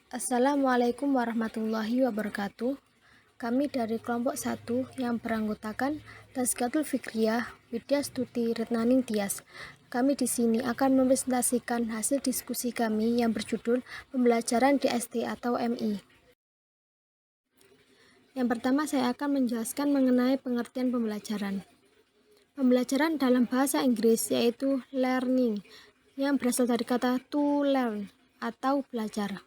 Assalamualaikum warahmatullahi wabarakatuh. Kami dari kelompok 1 yang beranggotakan Tazkiyatul Fikriyah Widya Stuti Retnaning Tias. Kami di sini akan mempresentasikan hasil diskusi kami yang berjudul Pembelajaran di SD atau MI. Yang pertama, saya akan menjelaskan mengenai pengertian pembelajaran. Pembelajaran dalam bahasa Inggris yaitu learning, yang berasal dari kata to learn atau belajar.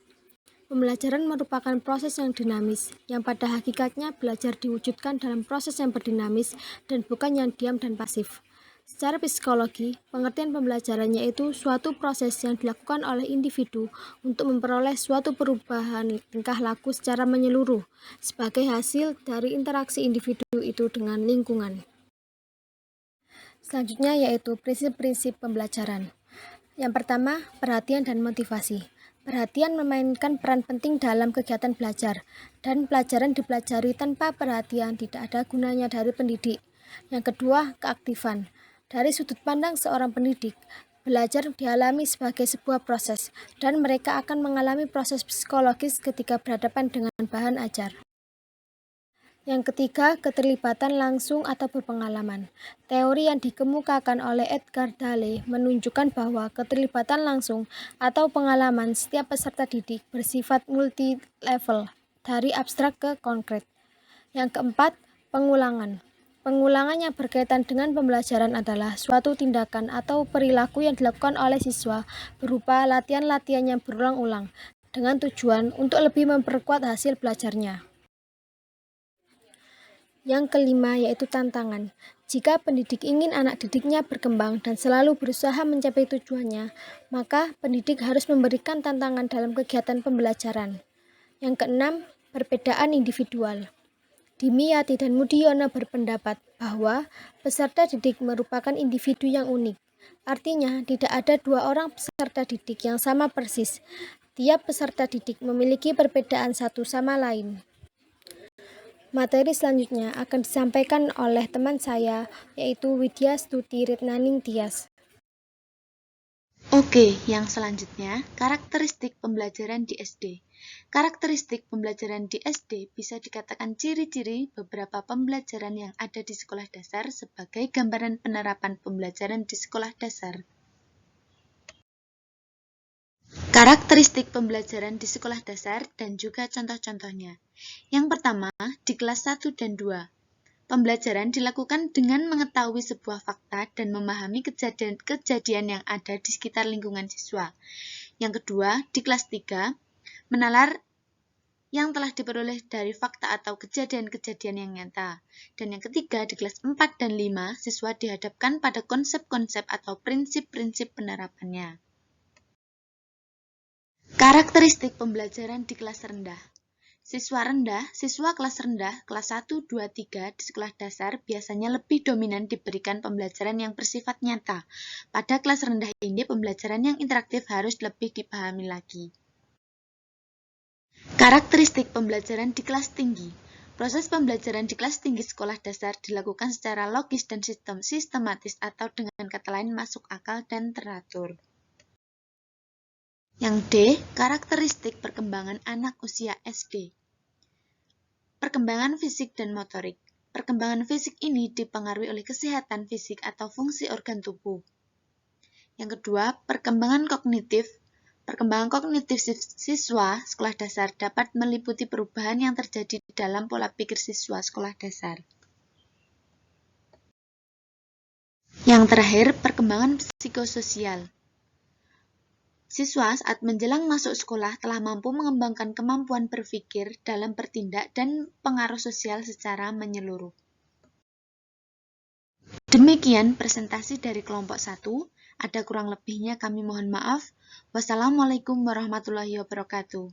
Pembelajaran merupakan proses yang dinamis, yang pada hakikatnya belajar diwujudkan dalam proses yang berdinamis dan bukan yang diam dan pasif. Secara psikologi, pengertian pembelajaran yaitu suatu proses yang dilakukan oleh individu untuk memperoleh suatu perubahan tingkah laku secara menyeluruh sebagai hasil dari interaksi individu itu dengan lingkungan. Selanjutnya yaitu prinsip-prinsip pembelajaran. Yang pertama, perhatian dan motivasi. Perhatian memainkan peran penting dalam kegiatan belajar, dan pelajaran dipelajari tanpa perhatian tidak ada gunanya dari pendidik. Yang kedua, keaktifan. Dari sudut pandang seorang pendidik, belajar dialami sebagai sebuah proses, dan mereka akan mengalami proses psikologis ketika berhadapan dengan bahan ajar. Yang ketiga, keterlibatan langsung atau berpengalaman. Teori yang dikemukakan oleh Edgar Dale menunjukkan bahwa keterlibatan langsung atau pengalaman setiap peserta didik bersifat multi-level, dari abstrak ke konkret. Yang keempat, pengulangan. Pengulangan yang berkaitan dengan pembelajaran adalah suatu tindakan atau perilaku yang dilakukan oleh siswa berupa latihan-latihan yang berulang-ulang, dengan tujuan untuk lebih memperkuat hasil belajarnya. Yang kelima yaitu tantangan. Jika pendidik ingin anak didiknya berkembang dan selalu berusaha mencapai tujuannya, maka pendidik harus memberikan tantangan dalam kegiatan pembelajaran. Yang keenam, perbedaan individual. Dimyati dan Mudiono berpendapat bahwa peserta didik merupakan individu yang unik. Artinya, tidak ada dua orang peserta didik yang sama persis. Tiap peserta didik memiliki perbedaan satu sama lain. Materi selanjutnya akan disampaikan oleh teman saya, yaitu Widya Stuti Retnaning Tias. Oke, yang selanjutnya, karakteristik pembelajaran di SD. Karakteristik pembelajaran di SD bisa dikatakan ciri-ciri beberapa pembelajaran yang ada di sekolah dasar sebagai gambaran penerapan pembelajaran di sekolah dasar. Karakteristik pembelajaran di sekolah dasar dan juga contoh-contohnya. Yang pertama, di kelas 1 dan 2. Pembelajaran dilakukan dengan mengetahui sebuah fakta dan memahami kejadian yang ada di sekitar lingkungan siswa. Yang kedua, di kelas 3, menalar yang telah diperoleh dari fakta atau kejadian-kejadian yang nyata. Dan yang ketiga, di kelas 4 dan 5, siswa dihadapkan pada konsep-konsep atau prinsip-prinsip penerapannya. Karakteristik pembelajaran di kelas rendah. Siswa kelas rendah, kelas 1, 2, 3 di sekolah dasar biasanya lebih dominan diberikan pembelajaran yang bersifat nyata. Pada kelas rendah ini, pembelajaran yang interaktif harus lebih dipahami lagi. Karakteristik pembelajaran di kelas tinggi. Proses pembelajaran di kelas tinggi sekolah dasar dilakukan secara logis dan sistematis atau dengan kata lain masuk akal dan teratur. Yang D, karakteristik perkembangan anak usia SD. Perkembangan fisik dan motorik. Perkembangan fisik ini dipengaruhi oleh kesehatan fisik atau fungsi organ tubuh. Yang kedua, perkembangan kognitif. Perkembangan kognitif siswa sekolah dasar dapat meliputi perubahan yang terjadi dalam pola pikir siswa sekolah dasar. Yang terakhir, perkembangan psikososial. Siswa saat menjelang masuk sekolah telah mampu mengembangkan kemampuan berpikir dalam bertindak dan pengaruh sosial secara menyeluruh. Demikian presentasi dari kelompok 1. Ada kurang lebihnya kami mohon maaf. Wassalamualaikum warahmatullahi wabarakatuh.